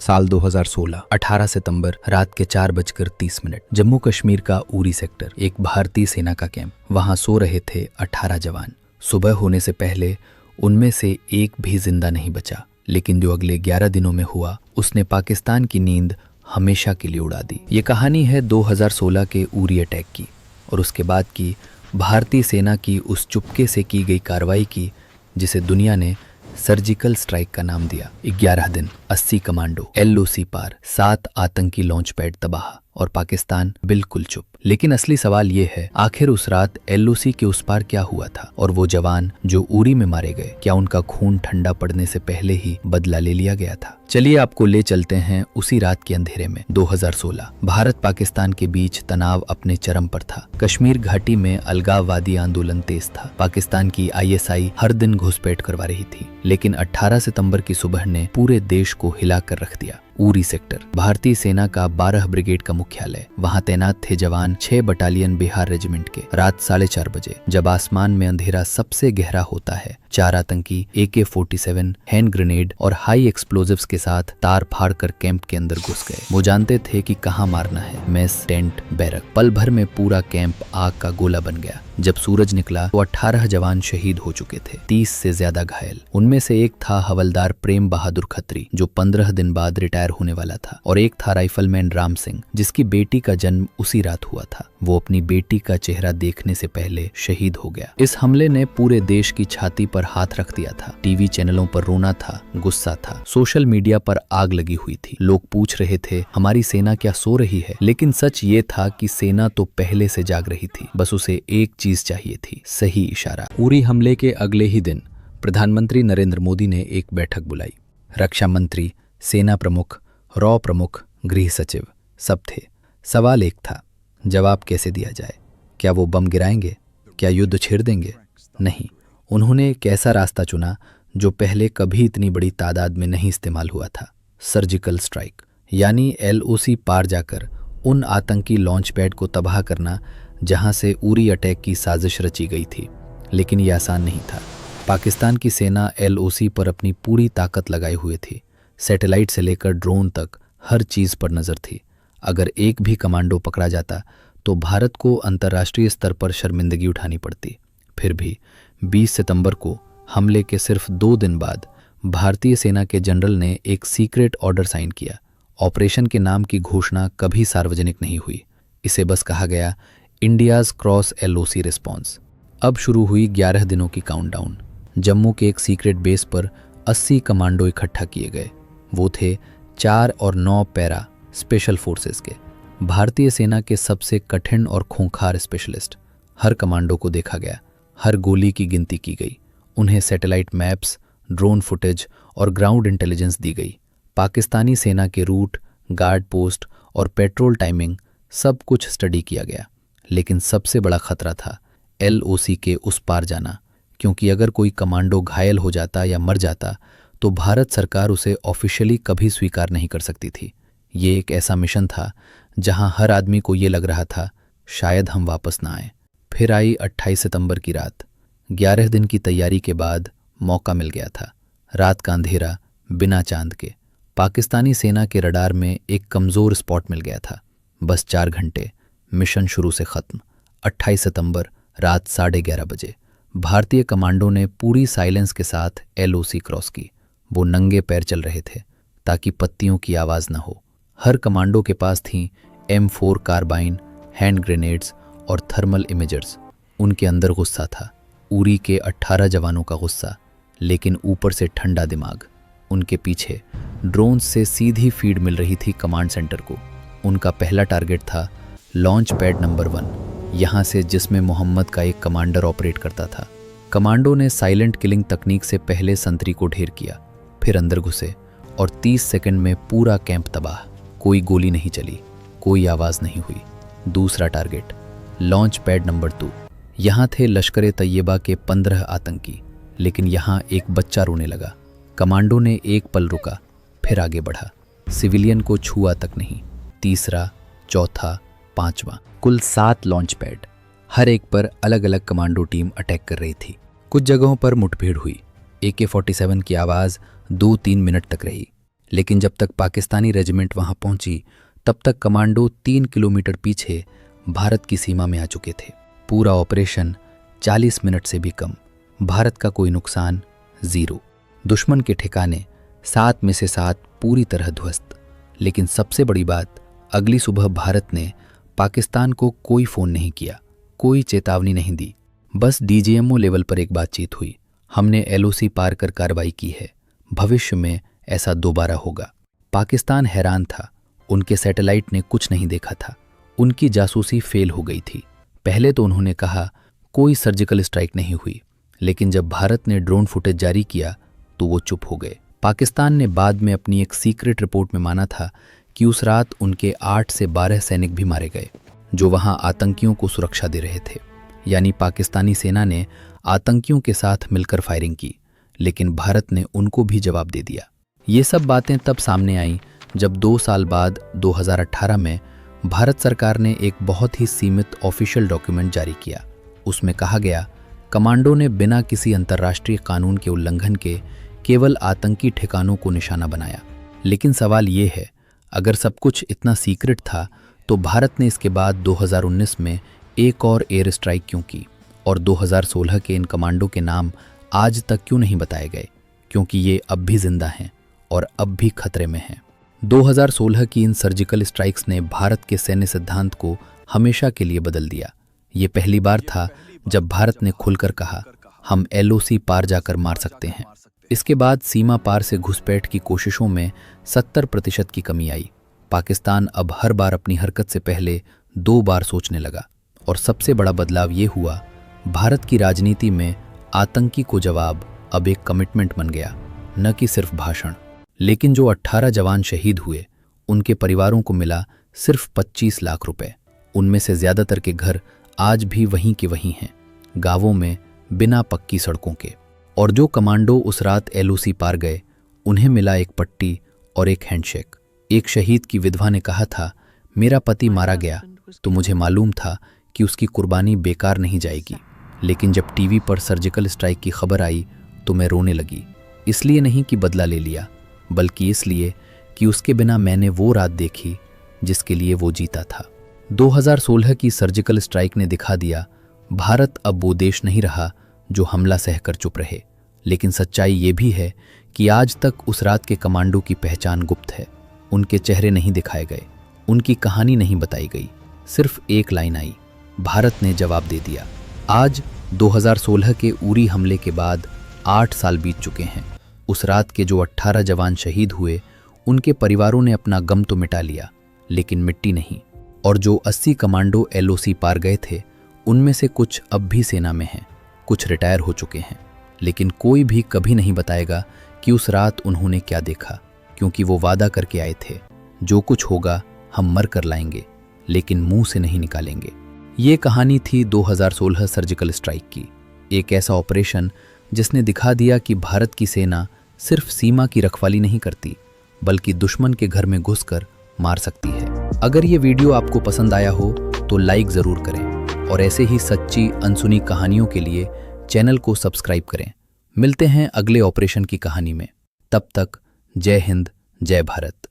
साल 2016 18 सितंबर रात के 4:30 जम्मू कश्मीर का उरी सेक्टर, एक भारतीय सेना का कैंप। वहां सो रहे थे 18 जवान। सुबह होने से पहले उनमें से एक भी जिंदा नहीं बचा, लेकिन जो अगले 11 दिनों में हुआ उसने पाकिस्तान की नींद हमेशा के लिए उड़ा दी। ये कहानी है 2016 के उरी अटैक की और उसके बाद की भारतीय सेना की उस चुपके से की गई कार्रवाई की जिसे दुनिया ने सर्जिकल स्ट्राइक का नाम दिया। 11 दिन, 80 कमांडो, LOC पार, 7 आतंकी लॉन्च पैड तबाह और पाकिस्तान बिल्कुल चुप। लेकिन असली सवाल ये है, आखिर उस रात LOC के उस पार क्या हुआ था? और वो जवान जो उरी में मारे गए, क्या उनका खून ठंडा पड़ने से पहले ही बदला ले लिया गया था? चलिए आपको ले चलते हैं उसी रात के अंधेरे में। 2016 भारत पाकिस्तान के बीच तनाव अपने चरम पर था। कश्मीर घाटी में अलगाववादी आंदोलन तेज था। पाकिस्तान की ISI हर दिन घुसपैठ करवा रही थी, लेकिन 18 सितंबर की सुबह ने पूरे देश को हिला कर रख दिया। उरी सेक्टर, भारतीय सेना का 12 ब्रिगेड का मुख्यालय। वहां तैनात थे जवान 6 बटालियन बिहार रेजिमेंट के। रात 4:30 बजे, जब आसमान में अंधेरा सबसे गहरा होता है, 4 आतंकी AK-47, हैंड ग्रेनेड और हाई एक्सप्लोजिव्स के साथ तार फाड़ कर कैंप के अंदर घुस गए। वो जानते थे कि कहां मारना है। मेस, टेंट, बैरक, पल भर में पूरा कैंप आग का गोला बन गया। जब सूरज निकला तो 18 जवान शहीद हो चुके थे, 30 से ज्यादा घायल। उनमें से एक था हवलदार प्रेम बहादुर खत्री, जो 15 दिन बाद रिटायर होने वाला था, और एक था राइफलमैन राम सिंह, जिसकी बेटी का जन्म उसी रात हुआ था। वो अपनी बेटी का चेहरा देखने से पहले शहीद हो गया। इस हमले ने पूरे देश की छाती पर हाथ रख दिया था। टीवी चैनलों पर रोना था, गुस्सा था, सोशल मीडिया पर आग लगी हुई थी। लोग पूछ रहे थे, हमारी सेना क्या सो रही है? लेकिन सच ये था कि सेना तो पहले से जाग रही थी, बस उसे एक चीज चाहिए थी, सही इशारा। उरी हमले के अगले ही दिन प्रधानमंत्री नरेंद्र मोदी ने एक बैठक बुलाई। रक्षा मंत्री, सेना प्रमुख, रॉ प्रमुख, गृह सचिव सब थे। सवाल एक था, जवाब कैसे दिया जाए? क्या वो बम गिराएंगे? क्या युद्ध छेड़ देंगे? नहीं, उन्होंने एक ऐसा रास्ता चुना जो पहले कभी इतनी बड़ी तादाद में नहीं इस्तेमाल हुआ था। सर्जिकल स्ट्राइक, यानी LOC पार जाकर उन आतंकी लॉन्च पैड को तबाह करना जहां से उरी अटैक की साजिश रची गई थी। लेकिन यह आसान नहीं था। पाकिस्तान की सेना LOC पर अपनी पूरी ताकत लगाए हुए थी। सैटेलाइट से लेकर ड्रोन तक हर चीज पर नजर थी। अगर एक भी कमांडो पकड़ा जाता तो भारत को अंतर्राष्ट्रीय स्तर पर शर्मिंदगी उठानी पड़ती। फिर भी 20 सितंबर को हमले के सिर्फ 2 दिन बाद भारतीय सेना के जनरल ने एक सीक्रेट ऑर्डर साइन किया। ऑपरेशन के नाम की घोषणा कभी सार्वजनिक नहीं हुई। इसे बस कहा गया इंडियाज क्रॉस LOC रिस्पॉन्स। अब शुरू हुई 11 दिनों की काउंटडाउन। जम्मू के एक सीक्रेट बेस पर 80 कमांडो इकट्ठा किए गए। वो थे 4 और 9 पैरा स्पेशल फोर्सेस के, भारतीय सेना के सबसे कठिन और खूंखार स्पेशलिस्ट। हर कमांडो को देखा गया, हर गोली की गिनती की गई। उन्हें सैटेलाइट मैप्स, ड्रोन फुटेज और ग्राउंड इंटेलिजेंस दी गई। पाकिस्तानी सेना के रूट, गार्ड पोस्ट और पेट्रोल टाइमिंग सब कुछ स्टडी किया गया। लेकिन सबसे बड़ा खतरा था LOC के उस पार जाना, क्योंकि अगर कोई कमांडो घायल हो जाता या मर जाता तो भारत सरकार उसे ऑफिशियली कभी स्वीकार नहीं कर सकती थी। ये एक ऐसा मिशन था जहां हर आदमी को ये लग रहा था, शायद हम वापस ना आए। फिर आई 28 सितंबर की रात। 11 दिन की तैयारी के बाद मौका मिल गया था। रात का अंधेरा, बिना चांद के। पाकिस्तानी सेना के रडार में एक कमजोर स्पॉट मिल गया था। बस 4 घंटे, मिशन शुरू से खत्म। 28 सितंबर रात 11:30 बजे भारतीय कमांडो ने पूरी साइलेंस के साथ LOC क्रॉस की। वो नंगे पैर चल रहे थे ताकि पत्तियों की आवाज न हो। हर कमांडो के पास थी M4 कार्बाइन, हैंड ग्रेनेड्स और थर्मल इमेजर्स। उनके अंदर गुस्सा था, उरी के 18 जवानों का गुस्सा, लेकिन ऊपर से ठंडा दिमाग। उनके पीछे ड्रोन से सीधी फीड मिल रही थी कमांड सेंटर को। उनका पहला टारगेट था लॉन्च पैड नंबर 1, यहाँ से जिसमें मोहम्मद का एक कमांडर ऑपरेट करता था। कमांडो ने साइलेंट किलिंग तकनीक से पहले संतरी को ढेर किया, फिर अंदर घुसे और 30 सेकंड में पूरा कैंप तबाह। कोई गोली नहीं चली, कोई आवाज नहीं हुई। दूसरा टारगेट लॉन्च पैड नंबर 2। यहाँ थे लश्कर तैयबा के 15 आतंकी, लेकिन यहाँ एक बच्चा रोने लगा। कमांडो ने एक पल रुका, फिर आगे बढ़ा। सिविलियन को छुआ तक नहीं। तीसरा, चौथा, 5वां, कुल 7 लॉन्च पैड। हर एक पर अलग अलग कमांडो टीम अटैक कर रही थी। कुछ जगहों पर मुठभेड़ हुई। AK-47 की आवाज़ 2-3 मिनट तक रही। लेकिन जब तक पाकिस्तानी रेजिमेंट वहां पहुंची तब तक कमांडो 3 किलोमीटर पीछे भारत की सीमा में आ चुके थे। पूरा ऑपरेशन 40 मिनट से भी कम। भारत का कोई नुकसान 0। दुश्मन के ठिकाने 7 में से 7 पूरी तरह ध्वस्त। लेकिन सबसे बड़ी बात, अगली सुबह भारत ने पाकिस्तान को कोई फ़ोन नहीं किया, कोई चेतावनी नहीं दी। बस डीजीएमओ लेवल पर एक बातचीत हुई। हमने एलओसी पार कर कार्रवाई की है, भविष्य में ऐसा दोबारा होगा। पाकिस्तान हैरान था। उनके सैटेलाइट ने कुछ नहीं देखा था। उनकी जासूसी फेल हो गई थी। पहले तो उन्होंने कहा कोई सर्जिकल स्ट्राइक नहीं हुई, लेकिन जब भारत ने ड्रोन फुटेज जारी किया तो वो चुप हो गए। पाकिस्तान ने बाद में अपनी एक सीक्रेट रिपोर्ट में माना था कि उस रात उनके 8 से 12 सैनिक भी मारे गए, जो वहां आतंकियों को सुरक्षा दे रहे थे। यानी पाकिस्तानी सेना ने आतंकियों के साथ मिलकर फायरिंग की, लेकिन भारत ने उनको भी जवाब दे दिया। ये सब बातें तब सामने आईं जब 2 साल बाद 2018 में भारत सरकार ने एक बहुत ही सीमित ऑफिशियल डॉक्यूमेंट जारी किया। उसमें कहा गया, कमांडो ने बिना किसी अंतर्राष्ट्रीय कानून के उल्लंघन के केवल आतंकी ठिकानों को निशाना बनाया। लेकिन सवाल ये है, अगर सब कुछ इतना सीक्रेट था तो भारत ने इसके बाद 2019 में एक और एयर स्ट्राइक क्यों की, और 2016 के इन कमांडो के नाम आज तक क्यों नहीं बताए गए? क्योंकि ये अब भी जिंदा हैं और अब भी खतरे में हैं। 2016 की इन सर्जिकल स्ट्राइक्स ने भारत के सैन्य सिद्धांत को हमेशा के लिए बदल दिया। ये पहली बार था जब भारत ने खुलकर कहा, हम एलओसी पार जाकर मार सकते हैं। इसके बाद सीमा पार से घुसपैठ की कोशिशों में 70% की कमी आई। पाकिस्तान अब हर बार अपनी हरकत से पहले 2 बार सोचने लगा। और सबसे बड़ा बदलाव ये हुआ, भारत की राजनीति में आतंकी को जवाब अब एक कमिटमेंट बन गया, न कि सिर्फ भाषण। लेकिन जो 18 जवान शहीद हुए, उनके परिवारों को मिला सिर्फ 25 लाख रुपए। उनमें से ज्यादातर के घर आज भी वहीं के वहीं हैं, गांवों में, बिना पक्की सड़कों के। और जो कमांडो उस रात एलओसी पार गए, उन्हें मिला एक पट्टी और एक हैंडशेक। एक शहीद की विधवा ने कहा था, मेरा पति मारा गया तो मुझे मालूम था कि उसकी कुर्बानी बेकार नहीं जाएगी, लेकिन जब टीवी पर सर्जिकल स्ट्राइक की खबर आई तो मैं रोने लगी। इसलिए नहीं कि बदला ले लिया, बल्कि इसलिए कि उसके बिना मैंने वो रात देखी जिसके लिए वो जीता था। 2016 की सर्जिकल स्ट्राइक ने दिखा दिया, भारत अब वो देश नहीं रहा जो हमला सहकर चुप रहे। लेकिन सच्चाई ये भी है कि आज तक उस रात के कमांडो की पहचान गुप्त है। उनके चेहरे नहीं दिखाए गए, उनकी कहानी नहीं बताई गई। सिर्फ एक लाइन आई, भारत ने जवाब दे दिया। आज 2016 के उरी हमले के बाद 8 साल बीत चुके हैं। उस रात के जो 18 जवान शहीद हुए, उनके परिवारों ने अपना गम तो मिटा लिया, लेकिन मिट्टी नहीं। और जो 80 कमांडो एलओसी पार गए थे, उनमें से कुछ अब भी सेना में हैं, कुछ रिटायर हो चुके हैं। लेकिन कोई भी कभी नहीं बताएगा कि उस रात उन्होंने क्या देखा, क्योंकि वो वादा करके आए थे, जो कुछ होगा हम मर कर लाएंगे, लेकिन मुंह से नहीं निकालेंगे। ये कहानी थी 2016 सर्जिकल स्ट्राइक की। एक ऐसा ऑपरेशन जिसने दिखा दिया कि भारत की सेना सिर्फ सीमा की रखवाली नहीं करती, बल्कि दुश्मन के घर में घुसकर मार सकती है। अगर ये वीडियो आपको पसंद आया हो तो लाइक ज़रूर करें, और ऐसे ही सच्ची अनसुनी कहानियों के लिए चैनल को सब्सक्राइब करें। मिलते हैं अगले ऑपरेशन की कहानी में। तब तक जय हिंद, जय भारत।